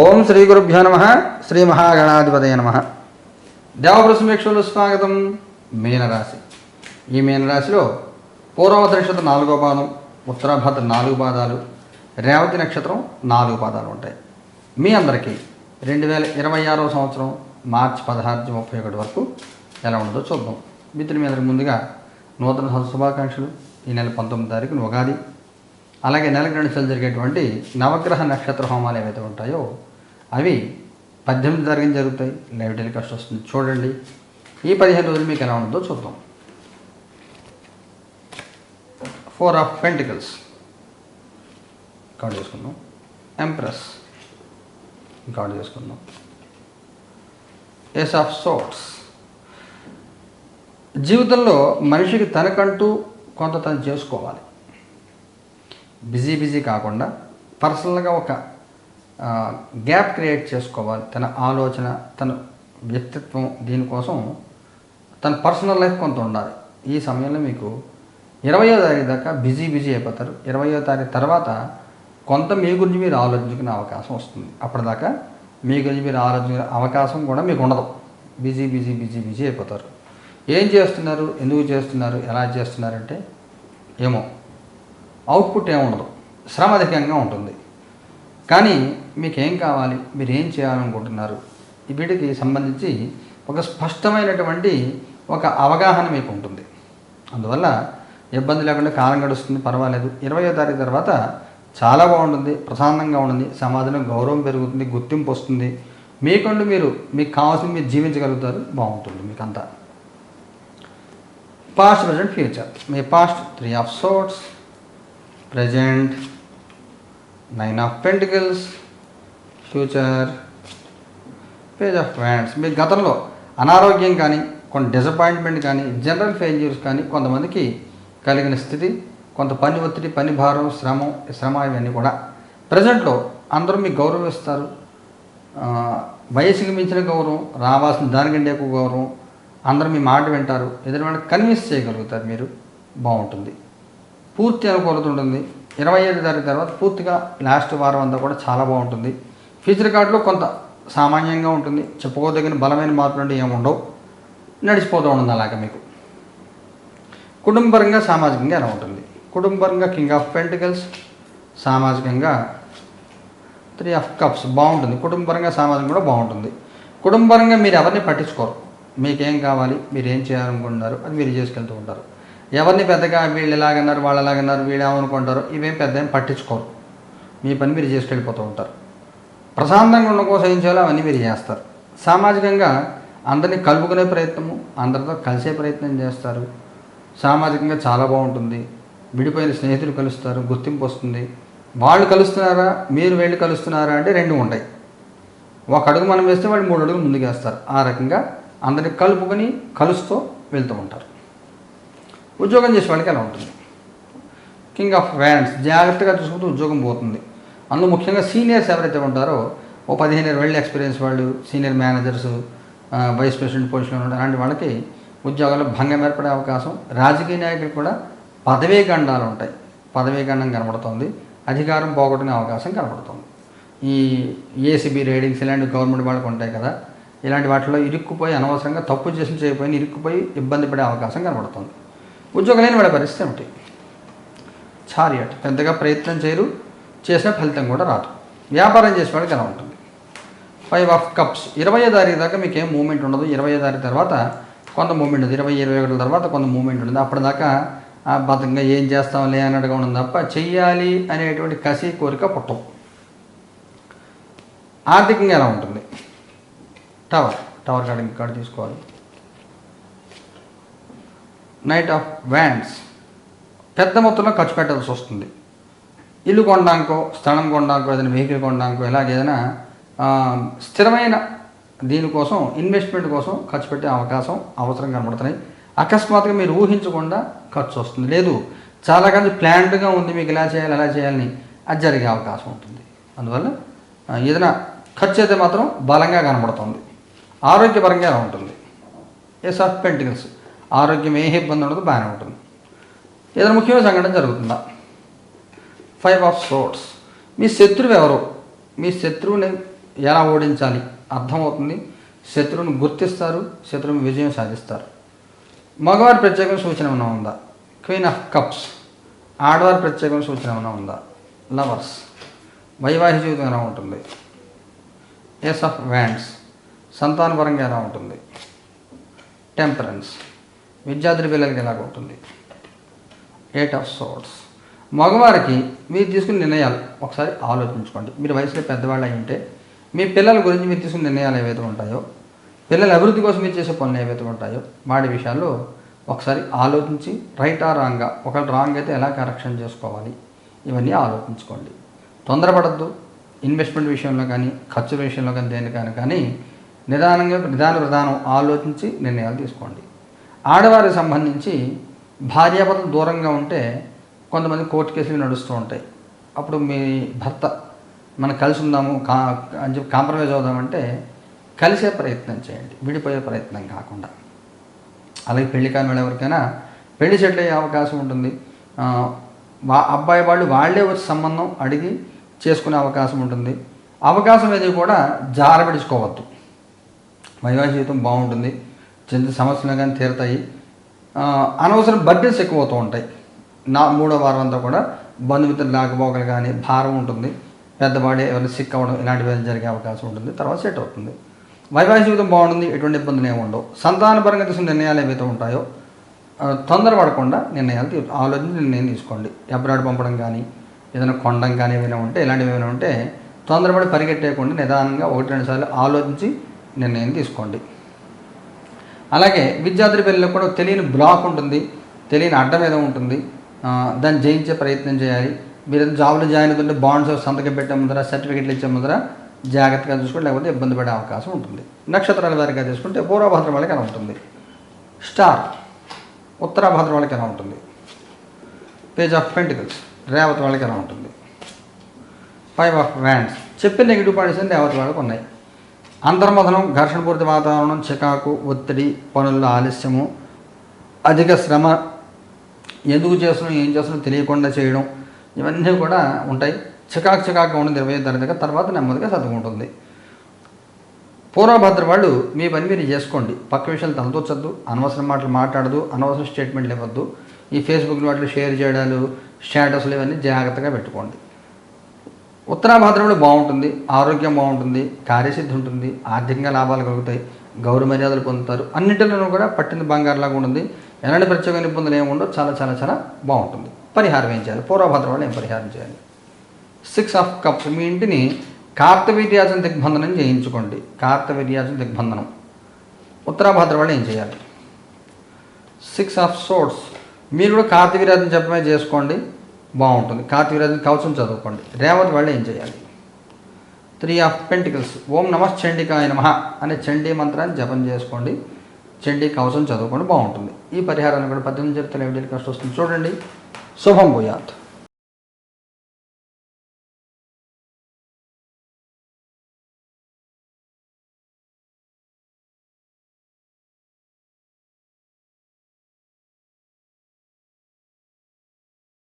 ఓం శ్రీ గురుభ్యో నమ. శ్రీ మహాగణాధిపతయ నమ. దేవప్రసమీక్షలు స్వాగతం. మీనరాశి. ఈ మీనరాశిలో పూర్వభద్ర నక్షత్రం 4వ పాదం, ఉత్తరాభద్ర 4 పాదాలు, రేవతి నక్షత్రం 4 పాదాలు ఉంటాయి. మీ అందరికీ 2026వ సంవత్సరం మార్చి 16 నుంచి 31 వరకు ఎలా ఉండదో చూద్దాం. మిత్రులు, మీ అందరికి ముందుగా నూతన సంవత్సర శుభాకాంక్షలు. ఈ నెల 19వ తారీఖున ఉగాది, అలాగే నెలకు 2 సార్లు జరిగేటువంటి నవగ్రహ నక్షత్ర హోమాలు ఏవైతే ఉంటాయో అవి 18వ తారీఖున జరుగుతాయి. లైవ్ టెలికాస్ట్ వస్తుంది, చూడండి. ఈ 15 రోజులు మీకు ఎలా ఉంటుందో చూద్దాం. 4 ఆఫ్ పెంటికల్స్ కార్డు చేసుకుందాం. ఎంప్రెస్ కార్డు చేసుకుందాం. Ace of swords. జీవితంలో మనిషికి తనకంటూ కొంత తను చేసుకోవాలి. బిజీ కాకుండా పర్సనల్గా ఒక గ్యాప్ క్రియేట్ చేసుకోవాలి. తన ఆలోచన, తన వ్యక్తిత్వం, దీనికోసం తన పర్సనల్ లైఫ్ కొంత ఉండాలి. ఈ సమయంలో మీకు 20వ తారీఖు దాకా బిజీ అయిపోతారు. 20వ తారీఖు తర్వాత కొంత మీ గురించి మీరు ఆలోచించుకునే అవకాశం వస్తుంది. అప్పటిదాకా మీ గురించి మీరు ఆలోచించుకునే అవకాశం కూడా మీకు ఉండదు. బిజీ అయిపోతారు. ఏం చేస్తున్నారు, ఎందుకు చేస్తున్నారు, ఎలా చేస్తున్నారంటే ఏమో అవుట్పుట్ ఏముండదు, శ్రమ అధికంగా ఉంటుంది. కానీ మీకేం కావాలి, మీరు ఏం చేయాలనుకుంటున్నారు, వీటికి సంబంధించి ఒక స్పష్టమైనటువంటి ఒక అవగాహన మీకు ఉంటుంది. అందువల్ల ఇబ్బంది లేకుండా కాలం గడుస్తుంది, పర్వాలేదు. 20వ తారీఖు తర్వాత చాలా బాగుంటుంది, ప్రశాంతంగా ఉంటుంది. సమాజంలో గౌరవం పెరుగుతుంది, గుర్తింపు వస్తుంది. మీకంటూ మీకు కావాల్సింది మీరు జీవించగలుగుతారు. బాగుంటుంది మీకంతా. Past, present, future. మీ past 3 of swords, present 9 of pentacles, future page of wands. మీ గతంలో అనారోగ్యం కానీ, కొంత డిసప్పాయింట్మెంట్ కానీ, జనరల్ ఫెయిల్యూర్స్ కానీ కొంతమందికి కలిగిన స్థితి, కొంత పని ఒత్తిడి, పని భారం, శ్రమ ఇవన్నీ కూడా ప్రజెంట్లో అందరూ మీకు గౌరవిస్తారు. వయసుకి మించిన గౌరవం, రావాల్సిన దానికంటే ఎక్కువ గౌరవం, అందరూ మీ మాట వింటారు. ఎదుటి వాళ్ళని కన్విన్స్ చేయగలుగుతారు మీరు. బాగుంటుంది. పూర్తి అనుకూలత ఉంటుంది. 25వ తారీఖు తర్వాత పూర్తిగా లాస్ట్ వారం అంతా కూడా చాలా బాగుంటుంది. ఫ్యూచర్ కార్డులో కొంత సామాన్యంగా ఉంటుంది. చెప్పుకోదగిన బలమైన మార్పులు అంటే ఏముండవు, నడిచిపోతూ ఉంటుంది అలాగే మీకు. కుటుంబపరంగా, సామాజికంగా ఎలా ఉంటుంది? కుటుంబపరంగా కింగ్ ఆఫ్ పెంటికల్స్, సామాజికంగా 3 ఆఫ్ కప్స్. బాగుంటుంది. కుటుంబపరంగా, సామాజికంగా కూడా బాగుంటుంది. కుటుంబపరంగా మీరు ఎవరిని పట్టించుకోరు. మీకేం కావాలి, మీరు ఏం చేయాలనుకుంటున్నారు అది మీరు చేసుకెళ్తూ ఉంటారు. ఎవరిని పెద్దగా వీళ్ళు ఎలాగన్నారు, వాళ్ళు ఎలాగన్నారు, వీళ్ళు ఏమనుకుంటారో ఇవేం పెద్ద ఏం పట్టించుకోరు. మీ పని మీరు చేసుకెళ్ళిపోతూ ఉంటారు. ప్రశాంతంగా ఉండడం కోసం ఏం చేయాలో అవన్నీ మీరు చేస్తారు. సామాజికంగా అందరినీ కలుపుకునే ప్రయత్నము, అందరితో కలిసే ప్రయత్నం చేస్తారు. సామాజికంగా చాలా బాగుంటుంది. విడిపోయిన స్నేహితులు కలుస్తారు, గుర్తింపు వస్తుంది. వాళ్ళు కలుస్తున్నారా, మీరు వెళ్ళి కలుస్తున్నారా అంటే 2 ఉంటాయి. ఒక అడుగు మనం వేస్తే వాళ్ళు 3 అడుగులు ముందుకు వేస్తారు. ఆ రకంగా అందరినీ కలుపుకొని కలుస్తూ వెళ్తూ ఉంటారు. ఉద్యోగం చేసే వాళ్ళకి ఎలా ఉంటుంది? King of wands. జాగ్రత్తగా చూసుకుంటూ ఉద్యోగం పోతుంది. అందులో ముఖ్యంగా సీనియర్స్ ఎవరైతే ఉంటారో, ఓ 15 ఎక్స్పీరియన్స్ వాళ్ళు, సీనియర్ మేనేజర్స్, వైస్ ప్రెసిడెంట్ పొజిషన్లో ఉంటారు. అలాంటి వాళ్ళకి ఉద్యోగాల్లో భంగం ఏర్పడే అవకాశం. రాజకీయ నాయకులు కూడా పదవీ గండాలు ఉంటాయి. పదవీ గండం కనబడుతుంది. అధికారం పోగొట్టుకునే అవకాశం కనబడుతుంది. ఈ ఏసీబీ రైడింగ్స్ ఇలాంటి గవర్నమెంట్ వాళ్ళకి ఉంటాయి కదా, ఇలాంటి వాటిలో ఇరుక్కుపోయి అనవసరంగా తప్పు చేయకపోయినా ఇరుక్కుపోయి ఇబ్బంది పడే అవకాశం కనబడుతుంది. ఉద్యోగం లేని వాళ్ళ పరిస్థితి ఏమిటి? చారియట్. పెద్దగా ప్రయత్నం చేయరు, చేసిన ఫలితం కూడా రాదు. వ్యాపారం చేసే వాళ్ళకి ఎలా ఉంటుంది? 5 ఆఫ్ కప్స్. 20వ తారీఖు దాకా మీకు ఏం మూమెంట్ ఉండదు. 20వ తారీఖు తర్వాత కొంత మూమెంట్ ఉంది. 20-21 తర్వాత కొంత మూమెంట్ ఉంటుంది. అప్పటిదాకా బతంగా ఏం చేస్తాంలే అన్నట్టుగా ఉండదు తప్ప చెయ్యాలి అనేటువంటి కసి, కోరిక పుట్టవు. ఆర్థికంగా ఎలా ఉంటుంది? టవర్ కార్డు తీసుకోవాలి. Knight of wands. పెద్ద మొత్తంలో ఖర్చు పెట్టాల్సి వస్తుంది. ఇల్లు కొనడానికో, స్థలం కొనడానికో, ఏదైనా వెహికల్ కొనడానికో, ఇలాగ ఏదైనా స్థిరమైన దీనికోసం, ఇన్వెస్ట్మెంట్ కోసం ఖర్చు పెట్టే అవసరం కనబడుతున్నాయి. అకస్మాత్తుగా మీరు ఊహించకుండా ఖర్చు వస్తుంది. లేదు, చాలా కాలం ప్లాన్డ్గా ఉంది, మీకు ఇలా చేయాలి అలా చేయాలని, అది జరిగే అవకాశం ఉంటుంది. అందువల్ల ఏదైనా ఖర్చు అయితే మాత్రం బలంగా కనబడుతుంది. ఆరోగ్యపరంగా ఎలా ఉంటుంది? Ace of pentacles. ఆరోగ్యం ఏ ఇబ్బంది ఉండదు, బాగానే ఉంటుంది. ఏదైనా ముఖ్యమైన సంఘటన జరుగుతుందా? 5 ఆఫ్ సోర్ట్స్. మీ శత్రువు ఎవరు? మీ శత్రువుని ఎలా ఓడించాలి అర్థమవుతుంది. శత్రువుని గుర్తిస్తారు, శత్రువుని విజయం సాధిస్తారు. మగవారి ప్రత్యేకమైన సూచన ఏమైనా ఉందా? Queen of cups. ఆడవారి ప్రత్యేకమైన సూచన ఏమైనా ఉందా? లవర్స్. వైవాహిక జీవితం ఎలా ఉంటుంది? Ace of wands. సంతానపరంగా ఎలా ఉంటుంది? టెంపరెన్స్. విద్యార్థుల పిల్లలకి ఎలాగ ఉంటుంది? Eight of swords. మగవారికి మీరు తీసుకున్న నిర్ణయాలు ఒకసారి ఆలోచించుకోండి. మీరు వయసులో పెద్దవాళ్ళు అయి ఉంటే మీ పిల్లల గురించి మీరు తీసుకున్న నిర్ణయాలు ఏవైతే ఉంటాయో, పిల్లల అభివృద్ధి కోసం మీరు చేసే పనులు ఏవైతే ఉంటాయో వాటి విషయాల్లో ఒకసారి ఆలోచించి రైట్ ఆర్ రాంగ్గా, ఒకవేళ రాంగ్ అయితే ఎలా కరెక్షన్ చేసుకోవాలి ఇవన్నీ ఆలోచించుకోండి. తొందరపడద్దు. ఇన్వెస్ట్మెంట్ విషయంలో కానీ ఖర్చుల విషయంలో కానీ దేనికైనా కానీ నిదానం ఆలోచించి నిర్ణయాలు తీసుకోండి. ఆడవారికి సంబంధించి భార్యాభర్తలు దూరంగా ఉంటే కొంతమంది కోర్టు కేసులు నడుస్తూ ఉంటాయి. అప్పుడు మీ భర్త మనం కలిసి ఉందాము అని చెప్పి కాంప్రమైజ్ అవుదామంటే కలిసే ప్రయత్నం చేయండి, విడిపోయే ప్రయత్నం కాకుండా. అలాగే పెళ్లి కాని వాళ్ళు ఎవరికైనా పెళ్లి సెటిల్ అయ్యే అవకాశం ఉంటుంది. అబ్బాయి వాళ్ళే వచ్చి సంబంధం అడిగి చేసుకునే అవకాశం ఉంటుంది. అవకాశం ఏది కూడా జారబిడుచుకోవద్దు. వైవాహిక జీవితం బాగుంటుంది, చిన్న సమస్యలు కానీ తీరుతాయి. అనవసరం బర్డెన్స్ ఎక్కువ అవుతూ ఉంటాయి. మూడో వారం అంతా కూడా బంధుమిత్రులు లాకపోకలు కానీ భారం ఉంటుంది. పెద్దవాడే ఎవరైనా సిక్ అవ్వడం ఇలాంటివి జరిగే అవకాశం ఉంటుంది. తర్వాత సెట్ అవుతుంది. వైవాహిక జీవితం బాగుంటుంది, ఎటువంటి ఇబ్బందులు ఏమి ఉండవు. సంతానపరంగా తీసుకున్న నిర్ణయాలు ఏవైతే ఉంటాయో తొందరపడకుండా నిర్ణయాలు ఆలోచించి నిర్ణయం తీసుకోండి. అబ్రాడ్ పంపడం కానీ ఏదైనా కొనడం కానీ ఏమైనా ఉంటే ఇలాంటివి ఏమైనా ఉంటే తొందరపడి పరిగెట్టేయకుండా నిదానంగా 1-2 సార్లు ఆలోచించి నిర్ణయం తీసుకోండి. అలాగే విద్యార్థుల పిల్లలకు కూడా తెలియని బ్లాక్ ఉంటుంది, తెలియని అడ్డం ఏదో ఉంటుంది. దాన్ని జయించే ప్రయత్నం చేయాలి. మీరు జాబ్లో జాయిన్ అవుతుంటే బాండ్స్ సంతకం పెట్టే ముందర, సర్టిఫికెట్లు ఇచ్చే ముందర జాగ్రత్తగా చూసుకుంటే లేకపోతే ఇబ్బంది పడే అవకాశం ఉంటుంది. నక్షత్రాల వారిగా తీసుకుంటే పూర్వభద్ర వాళ్ళకి ఎలా ఉంటుంది? స్టార్. ఉత్తరాభద్ర వాళ్ళకి ఎలా ఉంటుంది? Page of pentacles. రేవతి వాళ్ళకి ఎలా ఉంటుంది? 5 ఆఫ్ వ్యాండ్స్. చెప్పిన నెగిటివ్ పాయింట్స్ అని రేవతి వాళ్ళకి ఉన్నాయి. అంతర్మథనం, ఘర్షణపూరిత వాతావరణం, చికాకు, ఒత్తిడి, పనుల్లో ఆలస్యము, అధిక శ్రమ, ఎందుకు చేస్తున్నాం ఏం చేస్తున్నాం తెలియకుండా చేయడం, ఇవన్నీ కూడా ఉంటాయి. చికాకుగా ఉండదు 25 తరగతిగా, తర్వాత నెమ్మదిగా చదువుకుంటుంది. పూర్వభద్ర వాళ్ళు మీ పని మీరు చేసుకోండి. పక్క విషయాలు తలదూర్చొద్దు, అనవసరం మాటలు మాట్లాడదు, అనవసరం స్టేట్మెంట్లు ఇవ్వద్దు. ఈ ఫేస్బుక్లో వాటిలో షేర్ చేయడాలు, స్టేటస్లు ఇవన్నీ జాగ్రత్తగా పెట్టుకోండి. ఉత్తరాభద్రంలో బాగుంటుంది, ఆరోగ్యం బాగుంటుంది, కార్యసిద్ధి ఉంటుంది, ఆర్థికంగా లాభాలు కలుగుతాయి, గౌరవ మర్యాదలు పొందుతారు. అన్నింటిలోనూ కూడా పట్టింది బంగారులాగా ఉంటుంది. ఎలాంటి ప్రత్యేకమైన ఇబ్బందులు ఏమి ఉండవు. చాలా చాలా చాలా బాగుంటుంది. పరిహారం ఏం చేయాలి? పూర్వభద్ర వాళ్ళు ఏం పరిహారం చేయాలి? 6 ఆఫ్ కప్స్. మీ ఇంటిని కార్తవీర్యాజన దిగ్బంధనం చేయించుకోండి. కార్తవీర్యాజన దిగ్బంధనం. ఉత్తరాభద్ర వాళ్ళు ఏం చేయాలి? 6 ఆఫ్ సోర్డ్స్. మీరు కూడా కార్తవీర్యాజన జపమే చేసుకోండి, బాగుంటుంది. కార్తవీర్యాజన కవచం చదువుకోండి. రేవతి వాళ్ళు ఏం చేయాలి? 3 ఆఫ్ పెంటికల్స్. ఓం నమః చండికాయ నమః అనే చండీ మంత్రాన్ని జపం చేసుకోండి, చండీ కవచం చదువుకోండి, బాగుంటుంది. ఈ పరిహారాన్ని కూడా 18 చెప్తే కష్టం వస్తుంది. చూడండి. శుభం భూయాత్.